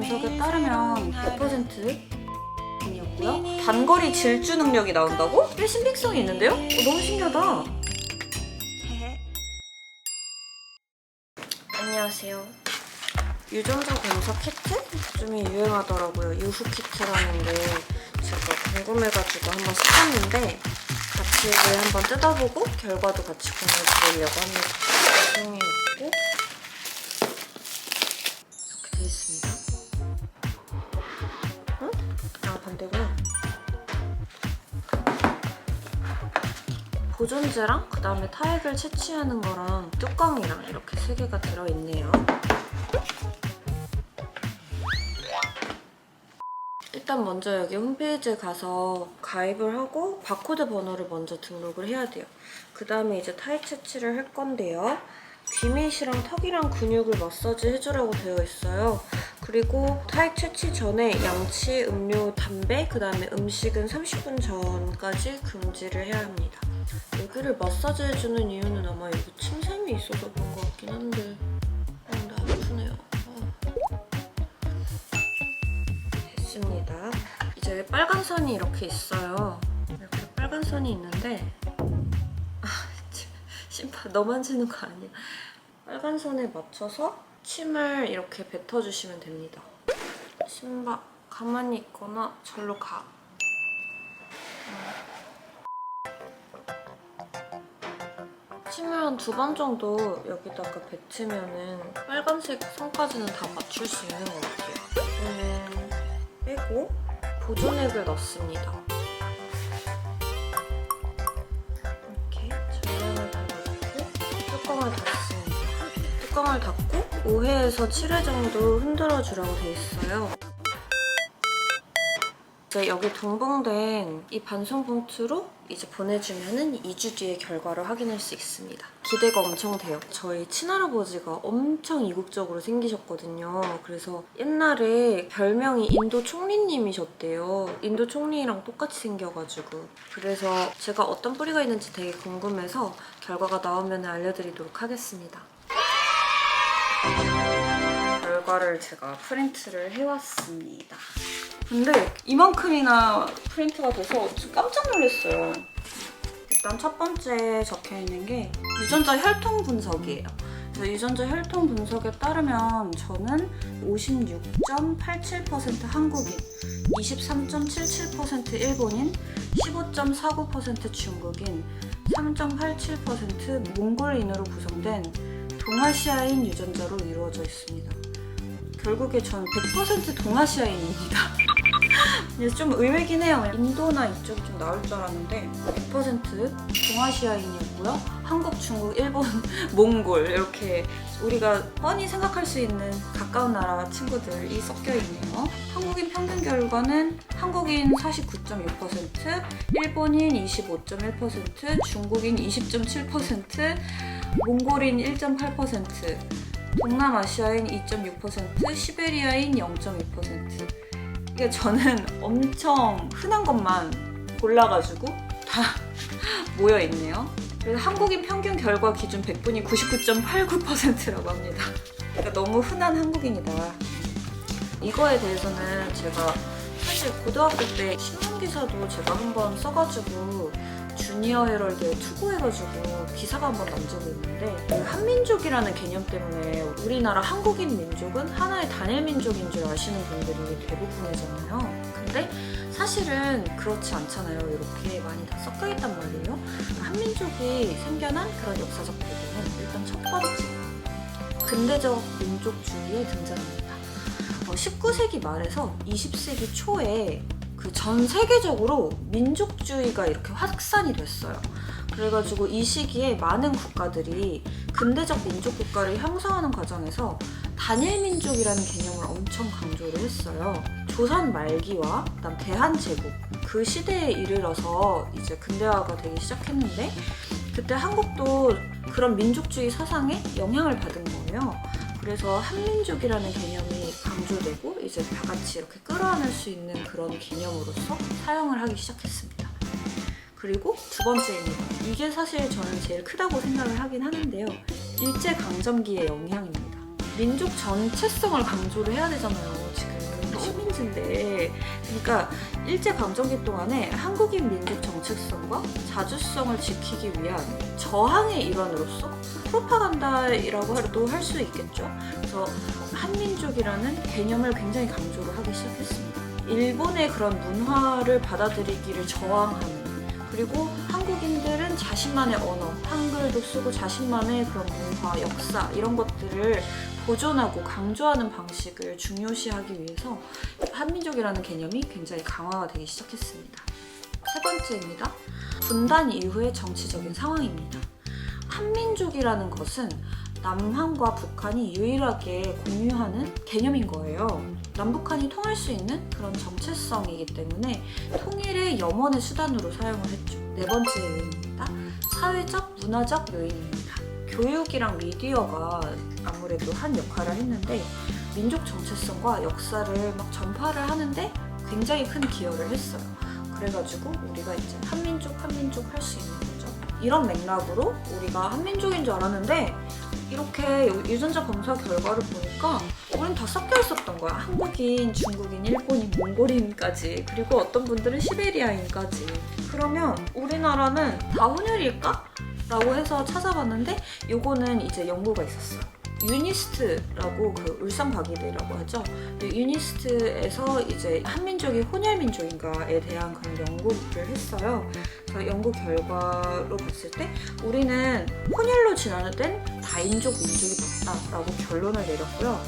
분석에 따르면 100%이었고요. 단거리 질주 능력이 나온다고? 꽤 신빙성이 있는데요? 너무 신기하다. 안녕하세요. 유전자 검사 키트? 요즘에 유행하더라고요. 유후 키트라는 게 제가 궁금해가지고 한번 사봤는데 같이 한번 뜯어보고 결과도 같이 공유드리려고 합니다. 사용해놓고 이렇게 돼 있습니다. 응? 아, 반대구나. 보존제랑 그 다음에 타액을 채취하는 거랑 뚜껑이랑 이렇게 3개가 들어있네요. 일단 먼저 여기 홈페이지에 가서 가입을 하고 바코드 번호를 먼저 등록을 해야 돼요. 그 다음에 이제 타액 채취를 할 건데요. 귀밑이랑 턱이랑 근육을 마사지 해주라고 되어 있어요. 그리고 타액 채취 전에 양치, 음료, 담배, 그 다음에 음식은 30분 전까지 금지를 해야 합니다. 여기를 마사지 해주는 이유는 아마 여기 침샘이 있어서 그런 것 같긴 한데 근데 아프네요. 됐습니다. 이제 빨간 선이 이렇게 있어요. 이렇게 빨간 선이 있는데 심파 너 만지는 거 아니야. 빨간 선에 맞춰서 침을 이렇게 뱉어주시면 됩니다. 심박 가만히 있거나 절로 가. 침을 한 2번 정도 여기다가 뱉으면은 빨간색 선까지는 다 맞출 수 있는 것 같아요. 이거는 빼고 보존액을 넣습니다. 이렇게 전량을 달아주고 뚜껑을 닫습니다. 뚜껑을 닫고 5회에서 7회 정도 흔들어주라고 돼 있어요. 이제 여기 동봉된 이 반송봉투로 이제 보내주면은 2주 뒤에 결과를 확인할 수 있습니다. 기대가 엄청 돼요. 저희 친할아버지가 엄청 이국적으로 생기셨거든요. 그래서 옛날에 별명이 인도 총리님이셨대요. 인도 총리랑 똑같이 생겨가지고. 그래서 제가 어떤 뿌리가 있는지 되게 궁금해서 결과가 나오면 알려드리도록 하겠습니다. 결과를 제가 프린트를 해왔습니다. 근데 이만큼이나 프린트가 돼서 좀 깜짝 놀랐어요. 일단 첫 번째 적혀있는 게 유전자 혈통 분석이에요. 유전자 혈통 분석에 따르면 저는 56.87% 한국인, 23.77% 일본인, 15.49% 중국인, 3.87% 몽골인으로 구성된 동아시아인 유전자로 이루어져 있습니다. 결국에 저는 100% 동아시아인입니다. 그래서 좀 의외긴 해요. 인도나 이쪽이 좀 나올 줄 알았는데 100% 동아시아인이었고요. 한국, 중국, 일본, 몽골 이렇게 우리가 뻔히 생각할 수 있는 가까운 나라 친구들이 섞여 있네요. 한국인 평균 결과는 한국인 49.6%, 일본인 25.1%, 중국인 20.7%, 몽골인 1.8%, 동남아시아인 2.6%, 시베리아인 0.2%. 이게 저는 엄청 흔한 것만 골라가지고 다 모여있네요. 그래서 한국인 평균 결과 기준 100분이 99.89%라고 합니다. 그러니까 너무 흔한 한국인이다. 이거에 대해서는 제가 사실 고등학교 때 신문기사도 제가 한번 써가지고 주니어 헤럴드에 투고해가지고 기사가 한번 난 적이 있는데 한민족이라는 개념 때문에 우리나라 한국인 민족은 하나의 단일 민족인 줄 아시는 분들이 대부분이잖아요. 근데 사실은 그렇지 않잖아요. 이렇게 많이 다 섞여있단 말이에요. 한민족이 생겨난 그런 역사적 배경은 일단 첫 번째, 근대적 민족주의에 등장합니다. 19세기 말에서 20세기 초에 전 세계적으로 민족주의가 이렇게 확산이 됐어요. 그래가지고 이 시기에 많은 국가들이 근대적 민족 국가를 형성하는 과정에서 단일 민족이라는 개념을 엄청 강조를 했어요. 조선 말기와 그다음 대한제국 그 시대에 이르러서 이제 근대화가 되기 시작했는데 그때 한국도 그런 민족주의 사상에 영향을 받은 거예요. 그래서 한민족이라는 개념이 강조되고 이제 다 같이 이렇게 끌어안을 수 있는 그런 개념으로서 사용을 하기 시작했습니다. 그리고 두 번째입니다. 이게 사실 저는 제일 크다고 생각을 하긴 하는데요. 일제강점기의 영향입니다. 민족 전체성을 강조를 해야 되잖아요. 지금 식민지인데. 그러니까 일제강점기 동안에 한국인 민족 정체성과 자주성을 지키기 위한 저항의 일환으로서 프로파간다라고 할 수 있겠죠. 그래서 한민족이라는 개념을 굉장히 강조를 하기 시작했습니다. 일본의 그런 문화를 받아들이기를 저항하는, 그리고 한국인들은 자신만의 언어, 한글도 쓰고 자신만의 그런 문화, 역사 이런 것들을 보존하고 강조하는 방식을 중요시하기 위해서 한민족이라는 개념이 굉장히 강화가 되기 시작했습니다. 세 번째입니다. 분단 이후의 정치적인 상황입니다. 한민족이라는 것은 남한과 북한이 유일하게 공유하는 개념인 거예요. 남북한이 통할 수 있는 그런 정체성이기 때문에 통일의 염원의 수단으로 사용을 했죠. 네 번째 요인입니다. 사회적, 문화적 요인입니다. 교육이랑 미디어가 아무래도 한 역할을 했는데 민족 정체성과 역사를 막 전파를 하는데 굉장히 큰 기여를 했어요. 그래가지고 우리가 이제 한민족 할 수 있는 거죠. 이런 맥락으로 우리가 한민족인 줄 알았는데 이렇게 유전자 검사 결과를 보니까 우린 다 섞여 있었던 거야. 한국인, 중국인, 일본인, 몽골인까지, 그리고 어떤 분들은 시베리아인까지. 그러면 우리나라는 다 혼혈일까? 라고 해서 찾아봤는데 요거는 이제 연구가 있었어요. 유니스트라고 그 울산과기대라고 하죠. 유니스트에서 이제 한민족이 혼혈민족인가에 대한 그런 연구를 했어요. 그래서 연구 결과로 봤을 때 우리는 혼혈로 진화된 다인족 민족이 맞다라고 결론을 내렸고요.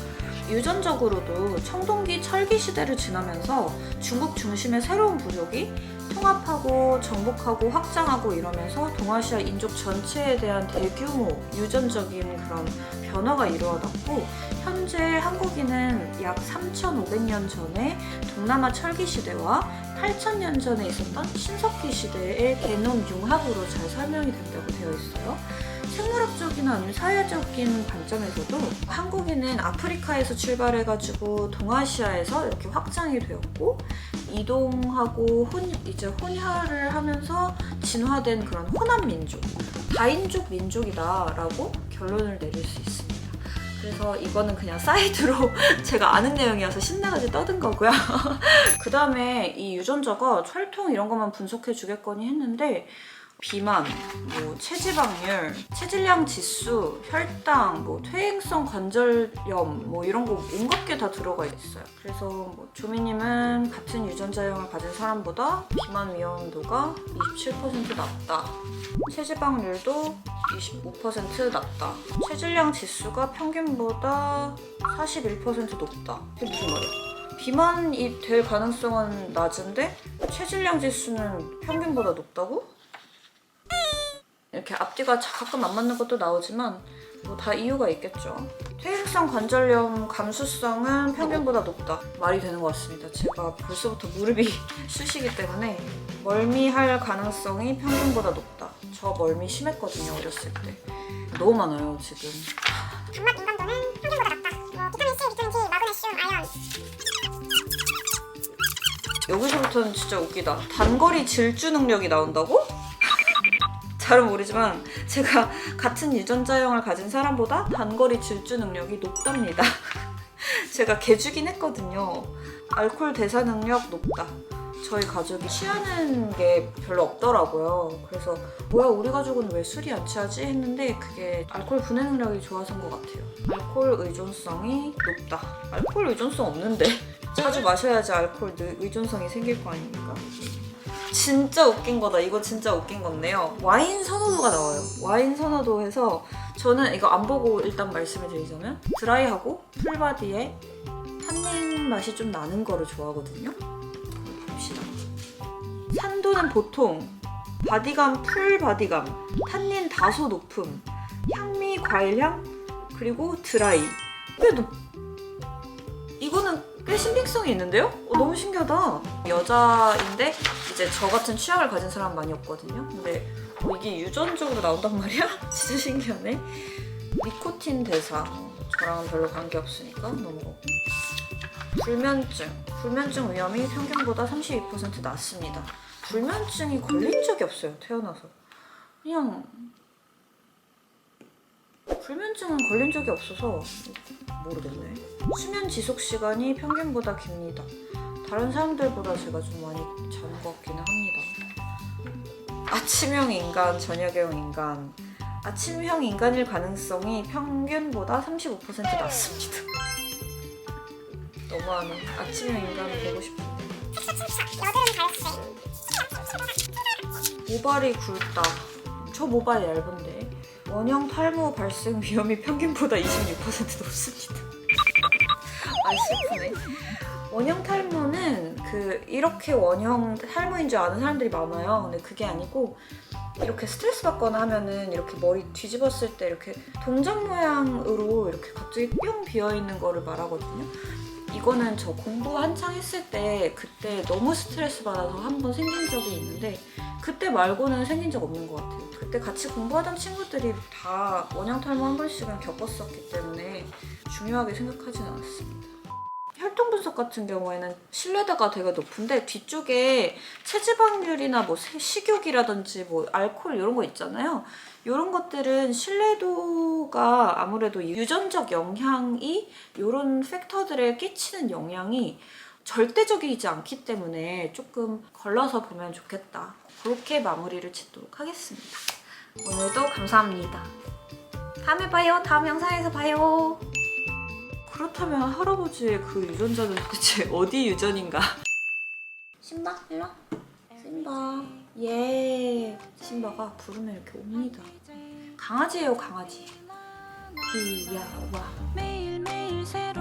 유전적으로도 청동기 철기 시대를 지나면서 중국 중심의 새로운 부족이 통합하고 정복하고 확장하고 이러면서 동아시아 인족 전체에 대한 대규모 유전적인 그런 변화가 이루어졌고, 현재 한국인은 약 3,500년 전에 동남아 철기 시대와 8,000년 전에 있었던 신석기 시대의 게놈 융합으로 잘 설명이 된다고 되어 있어요. 생물학적이나 아니면 사회적인 관점에서도 한국인은 아프리카에서 출발해가지고 동아시아에서 이렇게 확장이 되었고 이동하고 이제 혼혈을 하면서 진화된 그런 호남 민족, 다인족 민족이다라고 결론을 내릴 수 있습니다. 그래서 이거는 그냥 사이드로 제가 아는 내용이어서 신나가지고 떠든 거고요. 그 다음에 이 유전자가 혈통 이런 것만 분석해 주겠거니 했는데 비만, 뭐 체지방률, 체질량 지수, 혈당, 뭐 퇴행성 관절염 뭐 이런 거 온갖 게 다 들어가 있어요. 그래서 뭐 조미님은 같은 유전자형을 가진 사람보다 비만 위험도가 27% 낮다. 체지방률도 25% 낮다. 체질량 지수가 평균보다 41% 높다. 이게 무슨 말이야? 비만이 될 가능성은 낮은데 체질량 지수는 평균보다 높다고? 이렇게 앞뒤가 가끔 안 맞는 것도 나오지만 뭐 다 이유가 있겠죠. 퇴행성 관절염 감수성은 평균보다 높다. 말이 되는 것 같습니다. 제가 벌써부터 무릎이 쑤시기 때문에 멀미할 가능성이 평균보다 높다. 저 멀미 심했거든요, 어렸을 때. 너무 많아요, 지금. 단맛 민감도는 평균보다 낮다. 뭐 비타민 C, 비타민 D, 마그네슘, 아연. 여기서부터는 진짜 웃기다. 단거리 질주 능력이 나온다고? 잘은 모르지만 제가 같은 유전자형을 가진 사람보다 단거리 질주 능력이 높답니다. 제가 개주긴 했거든요. 알코올 대사 능력 높다. 저희 가족이 취하는 게 별로 없더라고요. 그래서 뭐야 우리 가족은 왜 술이 안 취하지? 했는데 그게 알코올 분해 능력이 좋아서인 것 같아요. 알코올 의존성이 높다. 알코올 의존성 없는데 자주 마셔야지 알코올 의존성이 생길 거 아닙니까? 진짜 웃긴 거다. 이거 진짜 웃긴 건데요. 와인 선호도가 나와요. 와인 선호도에서 저는 이거 안 보고 일단 말씀을 드리자면 드라이하고 풀바디에 탄닌 맛이 좀 나는 거를 좋아하거든요. 봅시다. 산도는 보통, 바디감 풀바디감, 탄닌 다소 높음, 향미 과일향, 그리고 드라이. 이거는 꽤 신빙성이 있는데요? 너무 신기하다. 여자인데 이제 저 같은 취향을 가진 사람 많이 없거든요. 근데 이게 유전적으로 나온단 말이야? 진짜 신기하네. 니코틴 대사. 저랑은 별로 관계없으니까 넘어가고. 불면증 위험이 평균보다 32% 낮습니다. 불면증이 걸린 적이 없어요, 태어나서. 그냥 불면증은 걸린 적이 없어서 모르겠네. 수면 지속 시간이 평균보다 깁니다. 다른 사람들보다 제가 좀 많이 자는 것 같기는 합니다. 아침형 인간, 저녁형 인간. 아침형 인간일 가능성이 평균보다 35% 낮습니다. 너무하네. 아침형 인간을 보고 싶은데. 모발이 굵다. 저 모발 얇은데. 원형 탈모 발생 위험이 평균보다 26% 높습니다. 아, 슬프네. 원형 탈모는 이렇게 원형 탈모인 줄 아는 사람들이 많아요. 근데 그게 아니고 이렇게 스트레스 받거나 하면은 이렇게 머리 뒤집었을 때 이렇게 동전 모양으로 이렇게 갑자기 뿅 비어있는 거를 말하거든요. 이거는 저 공부 한창 했을 때 그때 너무 스트레스 받아서 한 번 생긴 적이 있는데 그때 말고는 생긴 적 없는 것 같아요. 그때 같이 공부하던 친구들이 다 원형 탈모 한 번씩은 겪었었기 때문에 중요하게 생각하진 않았습니다. 혈통 분석 같은 경우에는 신뢰도가 되게 높은데 뒤쪽에 체지방률이나 뭐 식욕이라든지 뭐 알코올 이런 거 있잖아요. 이런 것들은 신뢰도가 아무래도 유전적 영향이 이런 팩터들에 끼치는 영향이 절대적이지 않기 때문에 조금 걸러서 보면 좋겠다. 그렇게 마무리를 짓도록 하겠습니다. 오늘도 감사합니다. 다음에 봐요. 다음 영상에서 봐요. 그렇다면 할아버지의 그 유전자는 도대체 어디 유전인가? 심바, 일로 와. 심바. 예. 심바가 부르면 이렇게 옵니다. 강아지예요, 강아지. 귀여워. 매일매일 새로